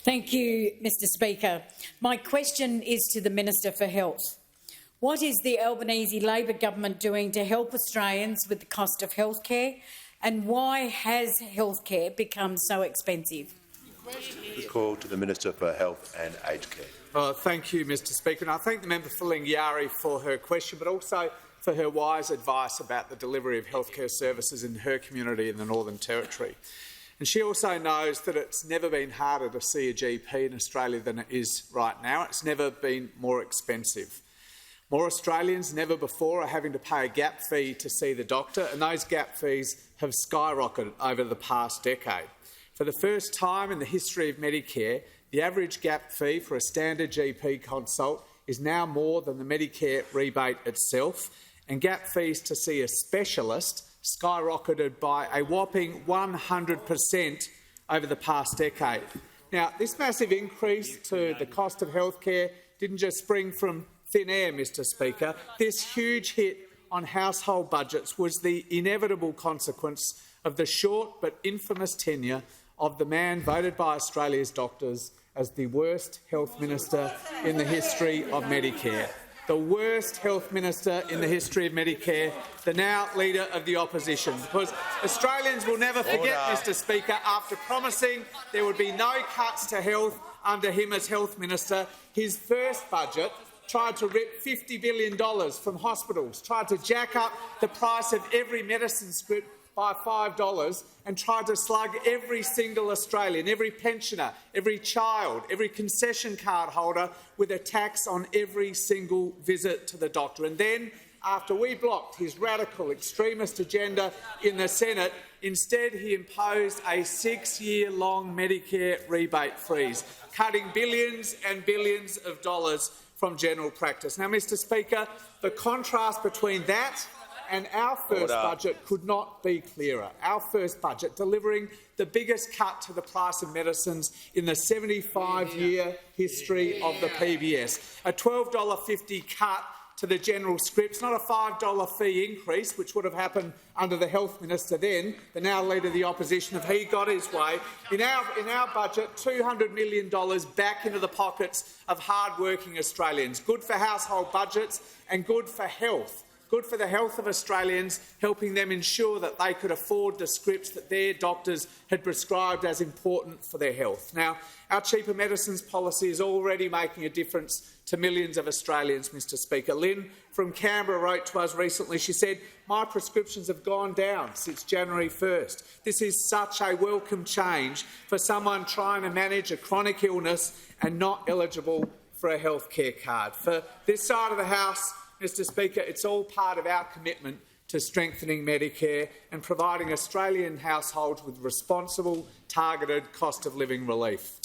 Thank you, Mr Speaker. My question is to the Minister for Health. What is the Albanese Labor government doing to help Australians with the cost of healthcare, and why has healthcare become so expensive? The call to the Minister for Health and Aged Care. Thank you, Mr Speaker. And I thank the member for Lingiari for her question, but also for her wise advice about the delivery of healthcare services in her community in the Northern Territory. And she also knows that it's never been harder to see a GP in Australia than it is right now. It's never been more expensive. More Australians than ever before are having to pay a gap fee to see the doctor, and those gap fees have skyrocketed over the past decade. For the first time in the history of Medicare, the average gap fee for a standard GP consult is now more than the Medicare rebate itself, and gap fees to see a specialist skyrocketed by a whopping 100% over the past decade. Now, this massive increase to the cost of healthcare didn't just spring from thin air, Mr Speaker. This huge hit on household budgets was the inevitable consequence of the short but infamous tenure of the man voted by Australia's doctors as the worst health minister in the history of Medicare. The worst health minister in the history of Medicare, the now leader of the opposition. Because Australians will never forget, Mr Speaker, after promising there would be no cuts to health under him as health minister, his first budget tried to rip $50 billion from hospitals, tried to jack up the price of every medicine script by $5 and tried to slug every single Australian, every pensioner, every child, every concession card holder with a tax on every single visit to the doctor. And then, after we blocked his radical extremist agenda in the Senate, instead he imposed a 6-year-long Medicare rebate freeze, cutting billions and billions of dollars from general practice. Now, Mr Speaker, the contrast between that and our first budget could not be clearer. Our first budget delivering the biggest cut to the price of medicines in the 75-year history of the PBS, a $12.50 cut to the general scripts, not a $5 fee increase, which would have happened under the health minister then, the now leader of the opposition, if he got his way. In our budget, $200 million back into the pockets of hard-working Australians, good for household budgets and good for health. Good for the health of Australians, helping them ensure that they could afford the scripts that their doctors had prescribed as important for their health. Now, our cheaper medicines policy is already making a difference to millions of Australians, Mr Speaker. Lynn from Canberra wrote to us recently. She said, "My prescriptions have gone down since January 1st. This is such a welcome change for someone trying to manage a chronic illness and not eligible for a healthcare card." For this side of the House, Mr Speaker, it's all part of our commitment to strengthening Medicare and providing Australian households with responsible, targeted cost-of-living relief.